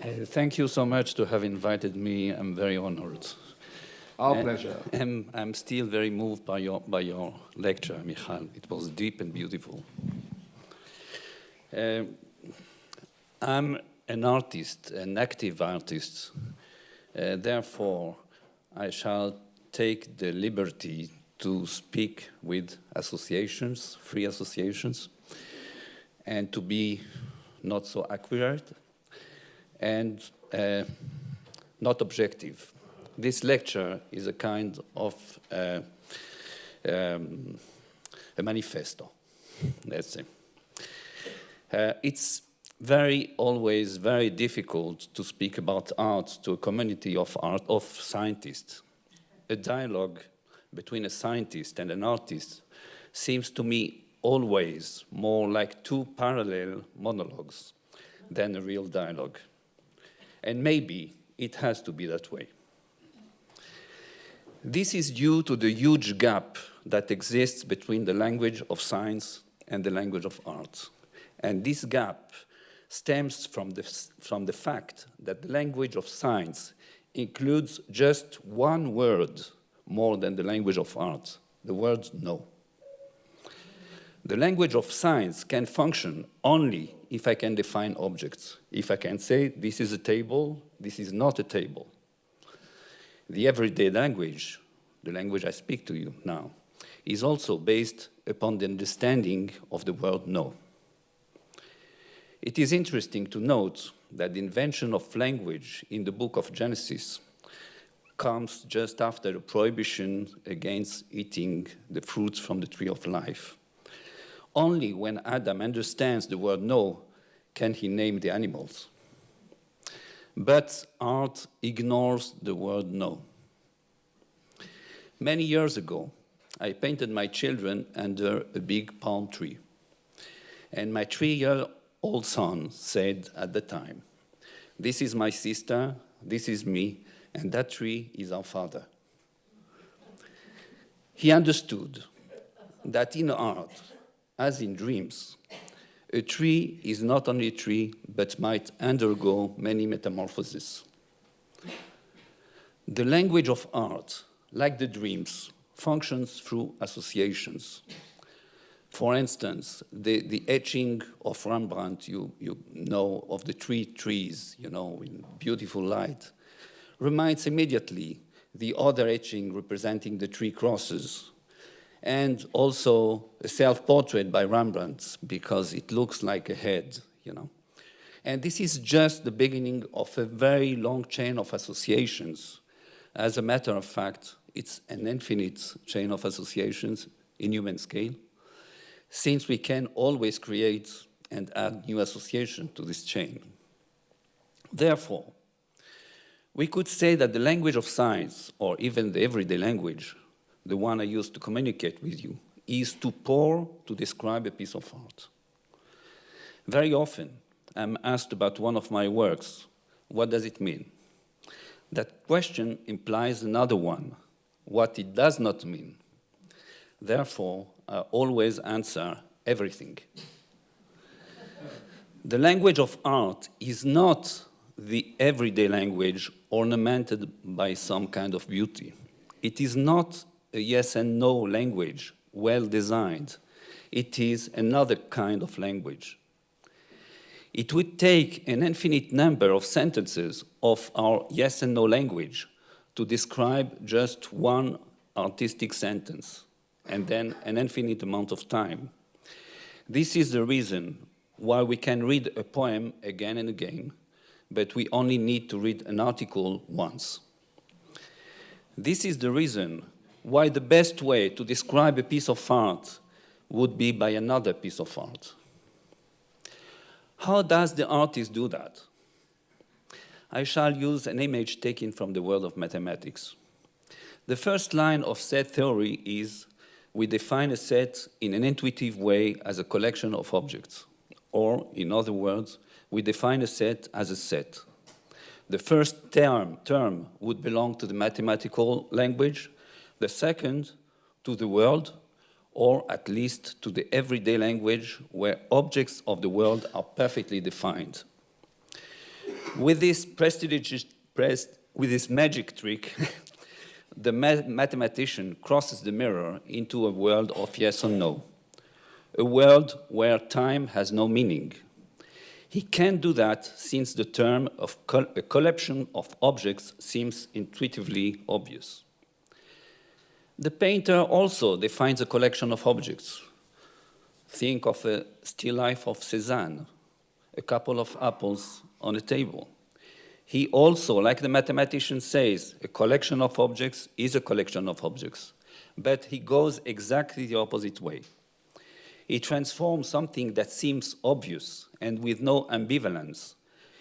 Thank you so much to have invited me. I'm very honored. Our pleasure. I'm still very moved by your lecture, Michal. It was deep and beautiful. I'm an artist, an active artist. Therefore, I shall take the liberty to speak with associations, free associations, and to be not so accurate and not objective. This lecture is a kind of a manifesto, let's say. It's always very difficult to speak about art to a community of scientists. A dialogue between a scientist and an artist seems to me always more like two parallel monologues than a real dialogue. And maybe it has to be that way. This is due to the huge gap that exists between the language of science and the language of art. And this gap stems from the fact that the language of science includes just one word more than the language of art, the word no. The language of science can function only if I can define objects. If I can say, this is a table, this is not a table. The everyday language, the language I speak to you now, is also based upon the understanding of the word no. It is interesting to note that the invention of language in the book of Genesis comes just after the prohibition against eating the fruits from the tree of life. Only when Adam understands the word no can he name the animals. But art ignores the word no. Many years ago, I painted my children under a big palm tree. And my 3-year-old son said at the time, "This is my sister, this is me, and that tree is our father." He understood that in art, as in dreams, a tree is not only a tree, but might undergo many metamorphoses. The language of art, like the dreams, functions through associations. For instance, the etching of Rembrandt, you know, of the trees, you know, in beautiful light, reminds immediately the other etching representing the three crosses, and also a self-portrait by Rembrandt, because it looks like a head, you know. And this is just the beginning of a very long chain of associations. As a matter of fact, it's an infinite chain of associations in human scale, since we can always create and add new associations to this chain. Therefore, we could say that the language of science, or even the everyday language, the one I use to communicate with you, is too poor to describe a piece of art. Very often, I'm asked about one of my works, what does it mean? That question implies another one, what it does not mean. Therefore, I always answer everything. The language of art is not the everyday language ornamented by some kind of beauty. It is not a yes and no language, well designed. It is another kind of language. It would take an infinite number of sentences of our yes and no language to describe just one artistic sentence, and then an infinite amount of time. This is the reason why we can read a poem again and again, but we only need to read an article once. This is the reason why the best way to describe a piece of art would be by another piece of art. How does the artist do that? I shall use an image taken from the world of mathematics. The first line of set theory is, we define a set in an intuitive way as a collection of objects. Or, in other words, we define a set as a set. The first term would belong to the mathematical language, the second to the world, or at least to the everyday language where objects of the world are perfectly defined. With this with this magic trick, the mathematician crosses the mirror into a world of yes or no, a world where time has no meaning. He can't do that since the term of a collection of objects seems intuitively obvious. The painter also defines a collection of objects. Think of a still life of Cézanne, a couple of apples on a table. He also, like the mathematician says, a collection of objects is a collection of objects, but he goes exactly the opposite way. He transforms something that seems obvious and with no ambivalence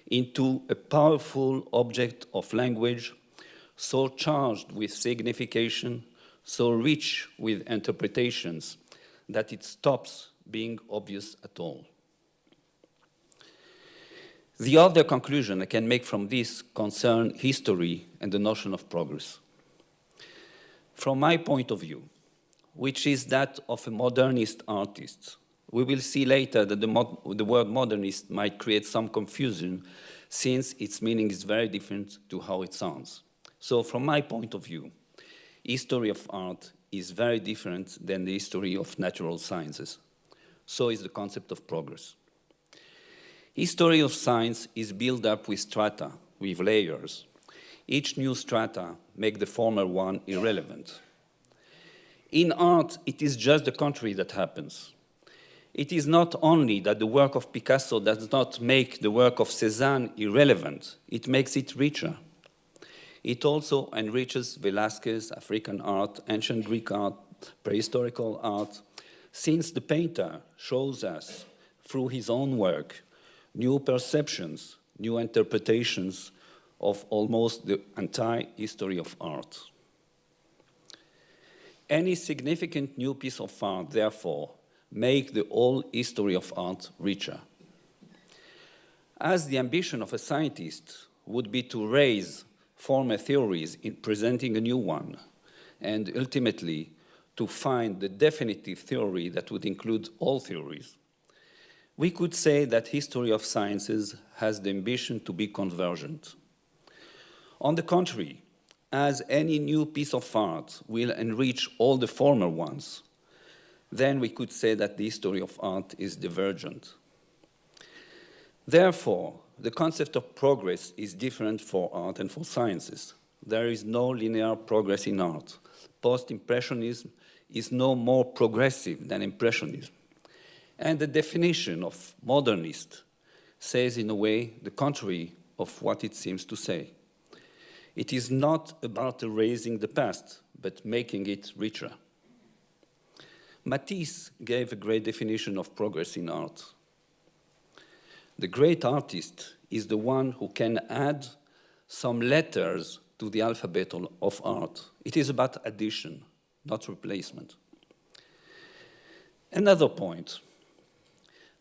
into a powerful object of language, so charged with signification, so rich with interpretations, that it stops being obvious at all. The other conclusion I can make from this concerns history and the notion of progress. From my point of view, which is that of a modernist artist, we will see later that the word modernist might create some confusion since its meaning is very different to how it sounds. So from my point of view, history of art is very different than the history of natural sciences. So is the concept of progress. History of science is built up with strata, with layers. Each new strata makes the former one irrelevant. In art, it is just the contrary that happens. It is not only that the work of Picasso does not make the work of Cézanne irrelevant, it makes it richer. It also enriches Velázquez, African art, ancient Greek art, prehistorical art, since the painter shows us, through his own work, new perceptions, new interpretations of almost the entire history of art. Any significant new piece of art, therefore, makes the whole history of art richer. As the ambition of a scientist would be to raise former theories in presenting a new one, and ultimately to find the definitive theory that would include all theories, we could say that history of sciences has the ambition to be convergent. On the contrary, as any new piece of art will enrich all the former ones, then we could say that the history of art is divergent. Therefore, the concept of progress is different for art and for sciences. There is no linear progress in art. Post-Impressionism is no more progressive than Impressionism. And the definition of modernist says, in a way, the contrary of what it seems to say. It is not about erasing the past, but making it richer. Matisse gave a great definition of progress in art. The great artist is the one who can add some letters to the alphabet of art. It is about addition, not replacement. Another point.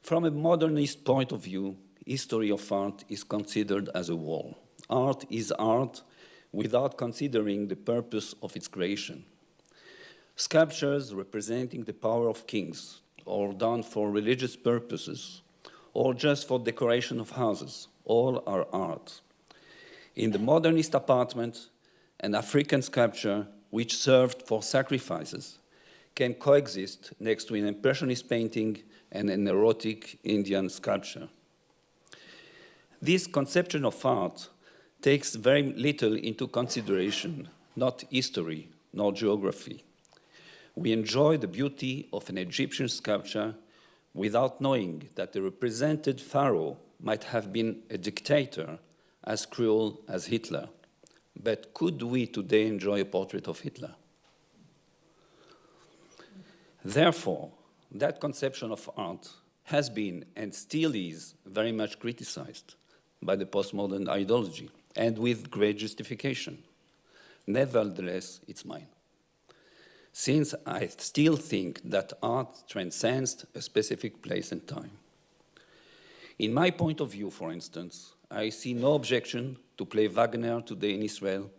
From a modernist point of view, history of art is considered as a whole. Art is art without considering the purpose of its creation. Sculptures representing the power of kings, or done for religious purposes, or just for decoration of houses, all are art. In the modernist apartment, an African sculpture which served for sacrifices can coexist next to an Impressionist painting and an erotic Indian sculpture. This conception of art takes very little into consideration, not history, nor geography. We enjoy the beauty of an Egyptian sculpture without knowing that the represented pharaoh might have been a dictator as cruel as Hitler. But could we today enjoy a portrait of Hitler? Therefore, that conception of art has been and still is very much criticized by the postmodern ideology, and with great justification. Nevertheless, it's mine. Since I still think that art transcends a specific place and time. In my point of view, for instance, I see no objection to play Wagner today in Israel,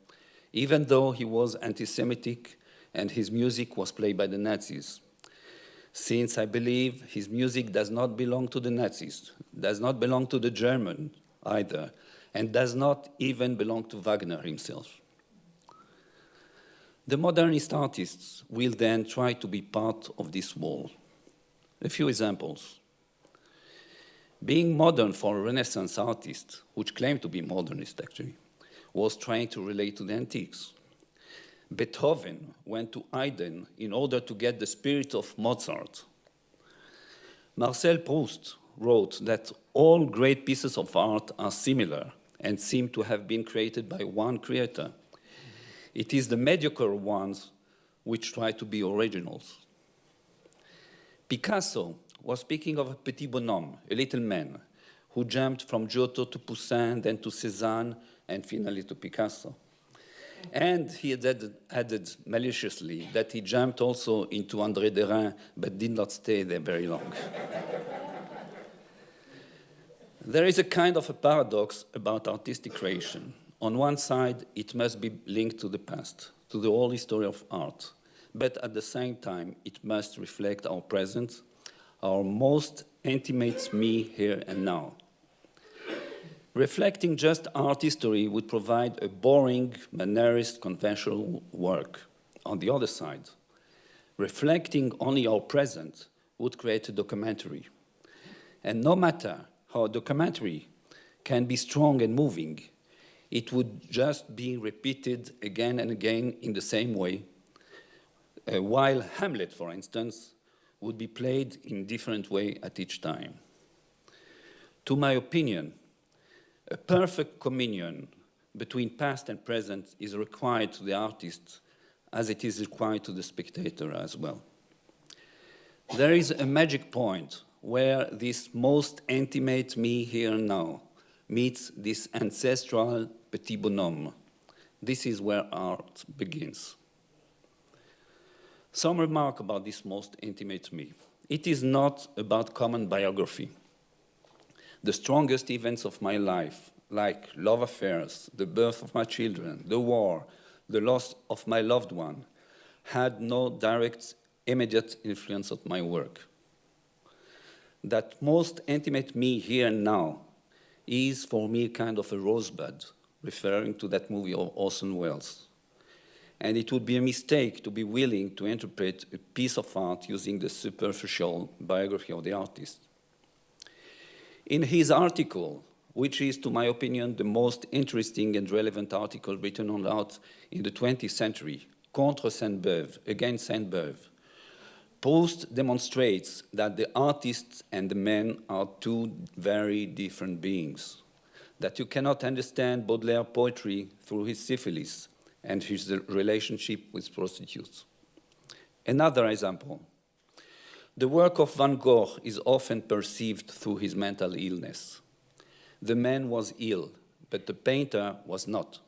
even though he was anti-Semitic and his music was played by the Nazis. Since I believe his music does not belong to the Nazis, does not belong to the German either, and does not even belong to Wagner himself. The modernist artists will then try to be part of this wall. A few examples. Being modern for a Renaissance artist, which claimed to be modernist actually, was trying to relate to the antiques. Beethoven went to Haydn in order to get the spirit of Mozart. Marcel Proust wrote that all great pieces of art are similar and seem to have been created by one creator. It is the mediocre ones which try to be originals. Picasso was speaking of a petit bonhomme, a little man, who jumped from Giotto to Poussin, then to Cézanne, and finally to Picasso. And he added maliciously that he jumped also into André Derain, but did not stay there very long. There is a kind of a paradox about artistic creation. On one side, it must be linked to the past, to the whole history of art. But at the same time, it must reflect our present, our most intimate me here and now. Reflecting just art history would provide a boring, mannerist, conventional work. On the other side, reflecting only our present would create a documentary. And no matter how a documentary can be strong and moving, it would just be repeated again and again in the same way, while Hamlet, for instance, would be played in different way at each time. To my opinion, a perfect communion between past and present is required to the artist as it is required to the spectator as well. There is a magic point where this most intimate me here and now meets this ancestral petit bonhomme. This is where art begins. Some remark about this most intimate me. It is not about common biography. The strongest events of my life, like love affairs, the birth of my children, the war, the loss of my loved one, had no direct, immediate influence on my work. That most intimate me here and now is for me kind of a rosebud, referring to that movie of Orson Welles. And it would be a mistake to be willing to interpret a piece of art using the superficial biography of the artist. In his article, which is, to my opinion, the most interesting and relevant article written on art in the 20th century, Contre Sainte-Beuve, against Sainte-Beuve, Proust demonstrates that the artist and the man are two very different beings, that you cannot understand Baudelaire poetry through his syphilis and his relationship with prostitutes. Another example. The work of Van Gogh is often perceived through his mental illness. The man was ill, but the painter was not.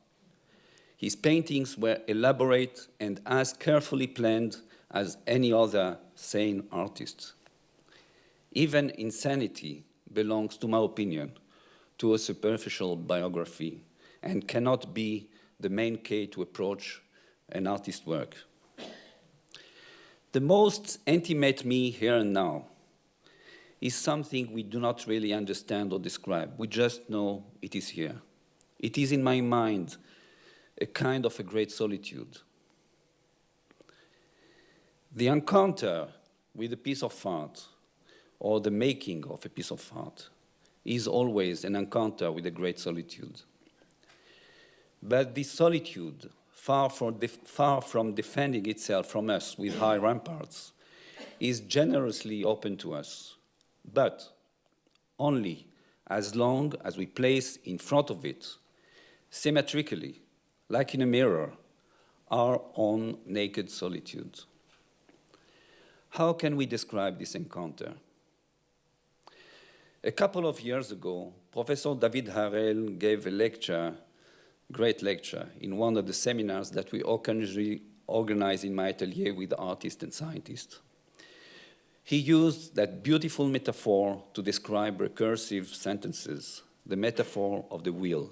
His paintings were elaborate and as carefully planned as any other sane artist. Even insanity belongs, to my opinion, to a superficial biography and cannot be the main key to approach an artist's work. The most intimate me here and now is something we do not really understand or describe. We just know it is here. It is in my mind a kind of a great solitude. The encounter with a piece of art or the making of a piece of art is always an encounter with a great solitude. But this solitude, far from defending itself from us with high ramparts, is generously open to us, but only as long as we place in front of it, symmetrically, like in a mirror, our own naked solitude. How can we describe this encounter? A couple of years ago, Professor David Harel gave a lecture, great lecture, in one of the seminars that we occasionally organize in my atelier with artists and scientists. He used that beautiful metaphor to describe recursive sentences, the metaphor of the wheel.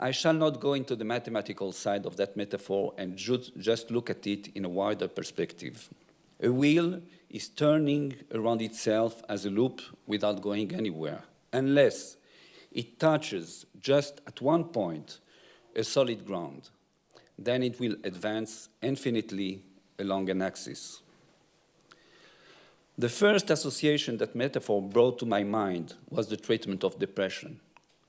I shall not go into the mathematical side of that metaphor and just look at it in a wider perspective. A wheel is turning around itself as a loop without going anywhere, unless It touches just at one point a solid ground. Then it will advance infinitely along an axis. The first association that metaphor brought to my mind was the treatment of depression.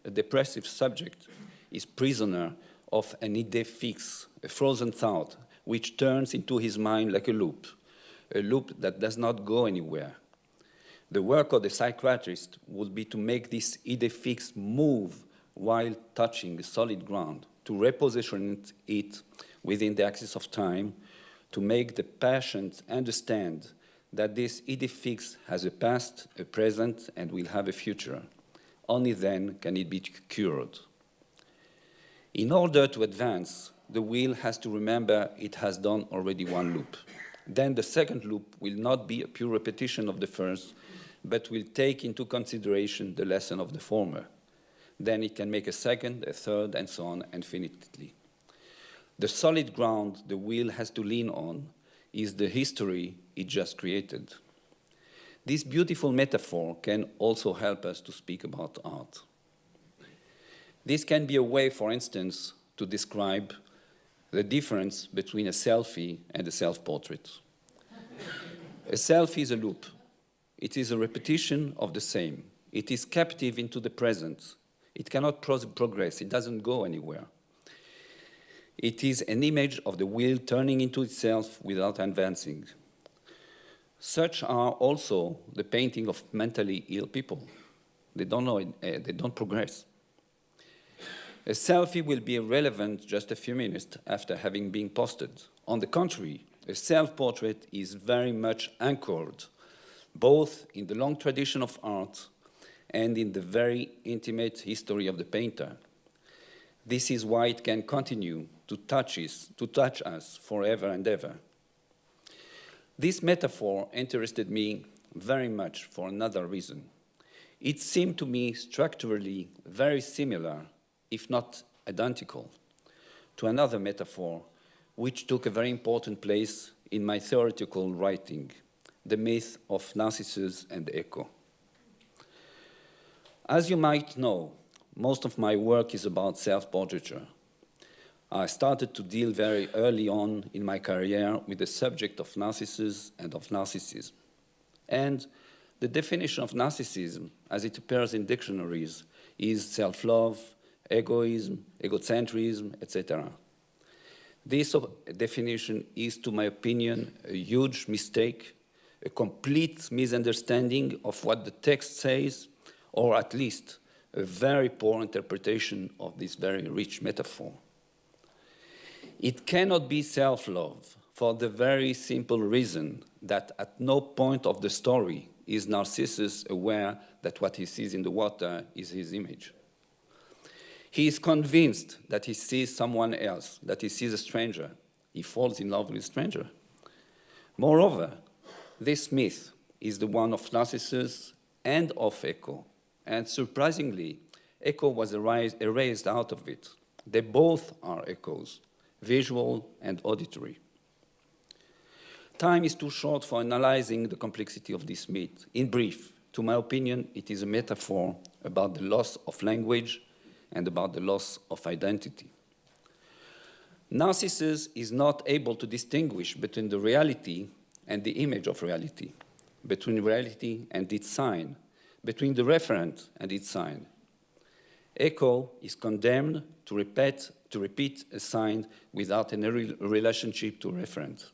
A depressive subject is prisoner of an idée fixe, a frozen thought, which turns into his mind like a loop that does not go anywhere. The work of the psychiatrist would be to make this idée fixe move while touching the solid ground, to reposition it within the axis of time, to make the patient understand that this idée fixe has a past, a present, and will have a future. Only then can it be cured. In order to advance, the wheel has to remember it has done already one loop. Then the second loop will not be a pure repetition of the first, but will take into consideration the lesson of the former. Then it can make a second, a third, and so on infinitely. The solid ground the wheel has to lean on is the history it just created. This beautiful metaphor can also help us to speak about art. This can be a way, for instance, to describe the difference between a selfie and a self-portrait. A selfie is a loop. It is a repetition of the same. It is captive into the present. It cannot progress. It doesn't go anywhere. It is an image of the wheel turning into itself without advancing. Such are also the painting of mentally ill people. They don't know it, they don't progress. A selfie will be irrelevant just a few minutes after having been posted. On the contrary, a self-portrait is very much anchored, both in the long tradition of art and in the very intimate history of the painter. This is why it can continue to touch us forever and ever. This metaphor interested me very much for another reason. It seemed to me structurally very similar, if not identical, to another metaphor which took a very important place in my theoretical writing, the myth of Narcissus and Echo. As you might know, most of my work is about self-portraiture. I started to deal very early on in my career with the subject of Narcissus and of narcissism. And the definition of narcissism, as it appears in dictionaries, is self-love, egoism, egocentrism, etc. This definition is, to my opinion, a huge mistake, a complete misunderstanding of what the text says, or at least a very poor interpretation of this very rich metaphor. It cannot be self-love for the very simple reason that at no point of the story is Narcissus aware that what he sees in the water is his image. He is convinced that he sees someone else, that he sees a stranger. He falls in love with a stranger. Moreover, this myth is the one of Narcissus and of Echo. And surprisingly, Echo was erased out of it. They both are echoes, visual and auditory. Time is too short for analyzing the complexity of this myth. In brief, to my opinion, it is a metaphor about the loss of language and about the loss of identity. Narcissus is not able to distinguish between the reality and the image of reality, between reality and its sign, between the referent and its sign. Echo is condemned to repeat a sign without any relationship to referent.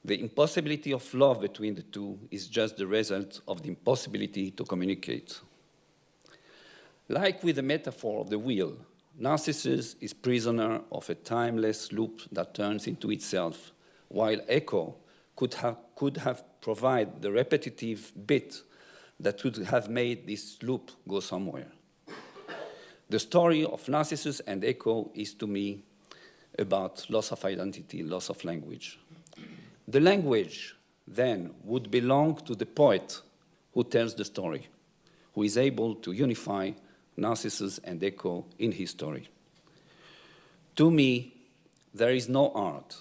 The impossibility of love between the two is just the result of the impossibility to communicate. Like with the metaphor of the wheel, Narcissus is prisoner of a timeless loop that turns into itself, while Echo could have provided the repetitive bit that would have made this loop go somewhere. The story of Narcissus and Echo is, to me, about loss of identity, loss of language. The language, then, would belong to the poet who tells the story, who is able to unify Narcissus and Echo in his story. To me, there is no art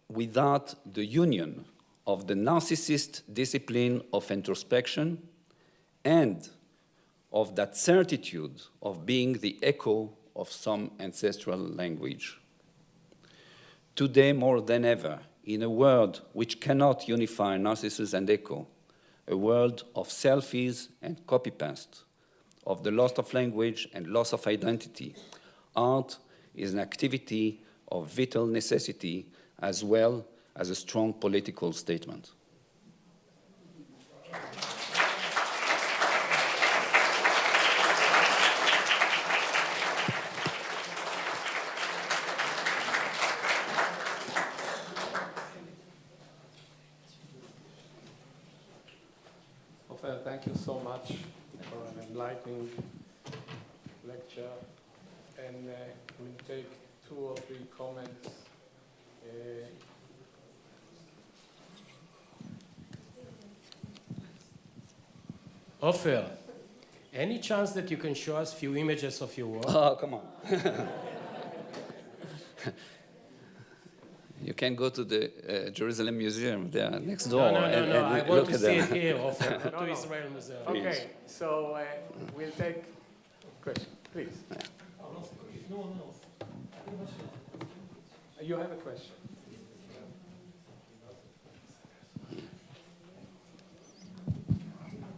without the union of the narcissist discipline of introspection and of that certitude of being the echo of some ancestral language. Today, more than ever, in a world which cannot unify Narcissus and echo, a world of selfies and copy-paste, of the loss of language and loss of identity, art is an activity of vital necessity as well as a strong political statement. Ofer, thank you so much for an enlightening lecture. And we'll take 2 or 3 comments. Ofer, any chance that you can show us a few images of your work? Oh, come on. You can go to the Jerusalem Museum there next door. No. I want to see them. it here, Ofer. Go to Israel Museum. Okay, so we'll take question, please. No one else. You have a question.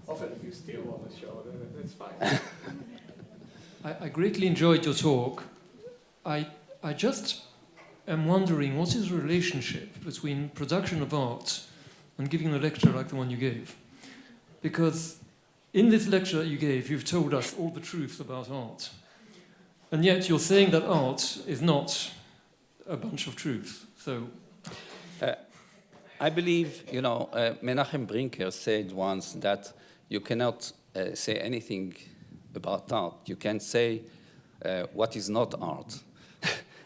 Ofer, if you still want to show, that's fine. I greatly enjoyed your talk. I just am wondering what is the relationship between production of art and giving a lecture like the one you gave? Because in this lecture you gave, you've told us all the truth about art. And yet you're saying that art is not a bunch of truth. So, I believe, Menachem Brinker said once that you cannot say anything about art. You can say what is not art.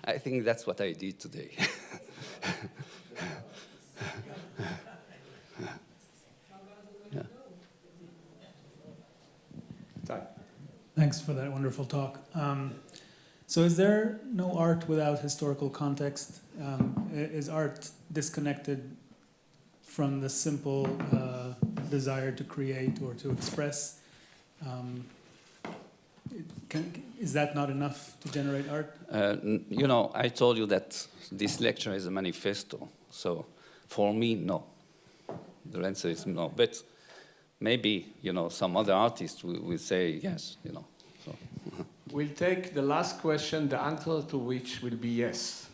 I think that's what I did today. Yeah. Itay. Thanks for that wonderful talk. So is there no art without historical context? Is art disconnected from the simple desire to create or to express? Is that not enough to generate art? I told you that this lecture is a manifesto. So for me, no. The answer is no. But maybe, some other artists will say yes, So. We'll take the last question, the answer to which will be yes.